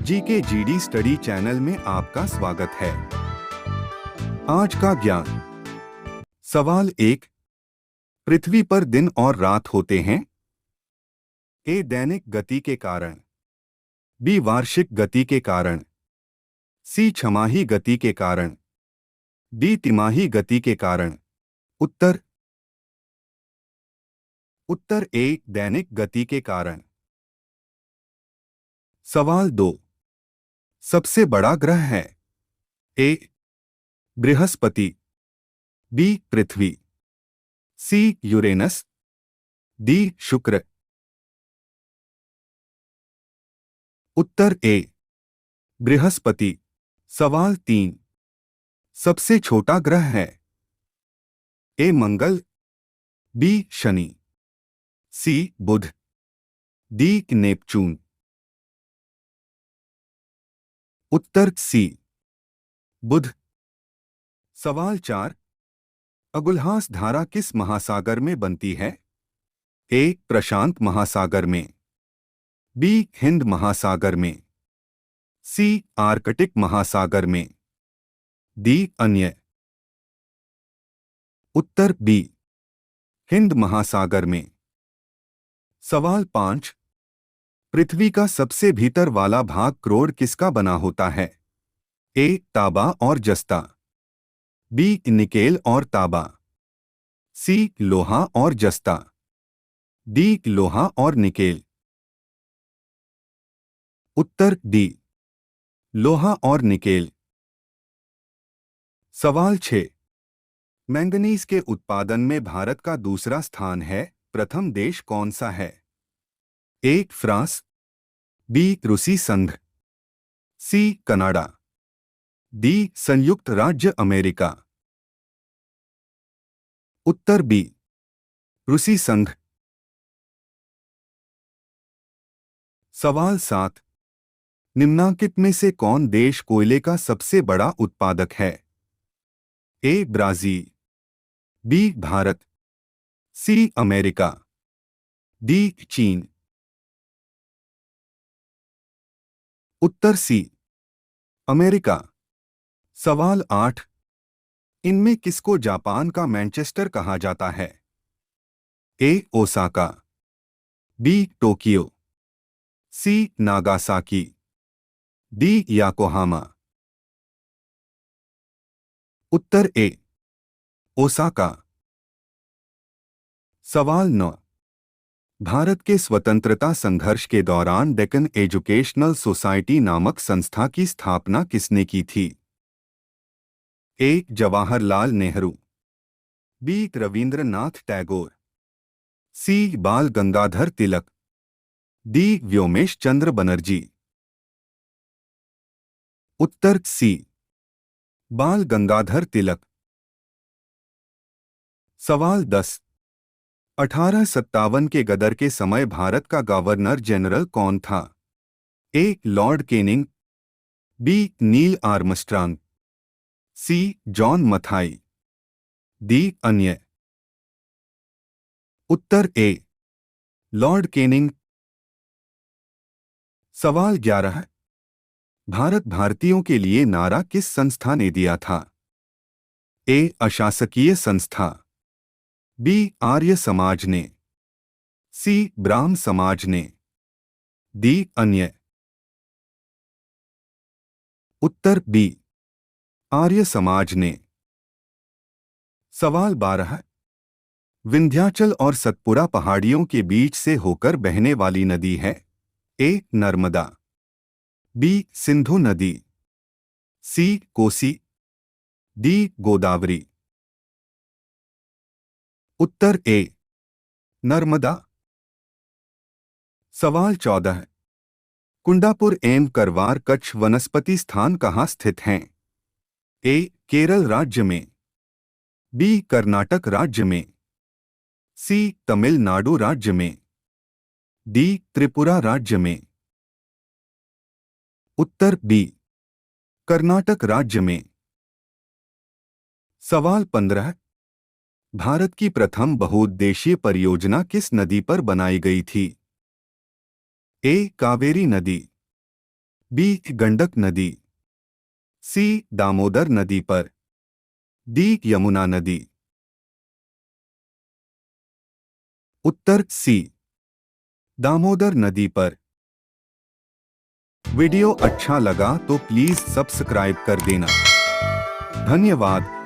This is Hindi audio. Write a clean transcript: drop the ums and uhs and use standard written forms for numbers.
जीके जीडी स्टडी चैनल में आपका स्वागत है। आज का ज्ञान। सवाल 1। पृथ्वी पर दिन और रात होते हैं? ए दैनिक गति के कारण, बी वार्षिक गति के कारण, सी छमाही गति के कारण, डी तिमाही गति के कारण। उत्तर ए दैनिक गति के कारण। सवाल 2। सबसे बड़ा ग्रह है? ए बृहस्पति, बी पृथ्वी, सी यूरेनस, डी शुक्र। उत्तर ए बृहस्पति। सवाल 3। सबसे छोटा ग्रह है? ए मंगल, बी शनि, सी बुध, डी नेपच्यून। उत्तर सी बुध। सवाल 4। अगुल्हास धारा किस महासागर में बनती है? ए प्रशांत महासागर में, बी हिंद महासागर में, सी आर्कटिक महासागर में, डी अन्य। उत्तर बी हिंद महासागर में। सवाल 5। पृथ्वी का सबसे भीतर वाला भाग क्रोड किसका बना होता है? ए तांबा और जस्ता, बी निकेल और तांबा, सी लोहा और जस्ता, डी लोहा और निकेल। उत्तर डी लोहा और निकेल। सवाल 6। मैंगनीज के उत्पादन में भारत का दूसरा स्थान है, प्रथम देश कौन सा है? ए फ्रांस, बी रूसी संघ, सी कनाडा, डी संयुक्त राज्य अमेरिका। उत्तर बी रूसी संघ। सवाल 7। निम्नांकित में से कौन देश कोयले का सबसे बड़ा उत्पादक है? A Brazil, B Bharat, C America, D चीन। उत्तर सी अमेरिका। सवाल 8। इनमें किसको जापान का मैनचेस्टर कहा जाता है? ए ओसाका, बी टोक्यो, सी नागासाकी, डी याकोहामा। उत्तर ए ओसाका। सवाल 9। भारत के स्वतंत्रता संघर्ष के दौरान डेक्कन एजुकेशनल सोसाइटी नामक संस्था की स्थापना किसने की थी? ए जवाहरलाल नेहरू, बी रविंद्रनाथ टैगोर, सी बाल गंगाधर तिलक, डी व्योमेश चंद्र बनर्जी। उत्तर सी बाल गंगाधर तिलक। सवाल 10। 1857 के गदर के समय भारत का गवर्नर जनरल कौन था? A lord Canning, B Neil Armstrong, C John Mathai, D अन्य। उत्तर ए लॉर्ड केनिंग। सवाल 11। भारत भारतीयों के लिए नारा किस संस्था ने दिया था? ए अशासकीय संस्था, बी आर्य समाज ने, सी ब्राह्म समाज ने, डी अन्य। उत्तर बी आर्य समाज ने। सवाल 12। विंध्याचल और सतपुड़ा पहाड़ियों के बीच से होकर बहने वाली नदी है? ए नर्मदा, बी सिंधु नदी, सी कोसी, डी गोदावरी। उत्तर ए नर्मदा। सवाल 14। कुंडापुर एवं करवार कच्छ वनस्पति स्थान कहाँ स्थित हैं? ए केरल राज्य में, बी कर्नाटक राज्य में, सी तमिलनाडु राज्य में, डी त्रिपुरा राज्य में। उत्तर बी कर्नाटक राज्य में। सवाल 15। भारत की प्रथम बहुउद्देशीय परियोजना किस नदी पर बनाई गई थी? ए कावेरी नदी, बी गंडक नदी, सी दामोदर नदी पर, डी यमुना नदी। उत्तर सी दामोदर नदी पर। वीडियो अच्छा लगा तो प्लीज सब्सक्राइब कर देना। धन्यवाद।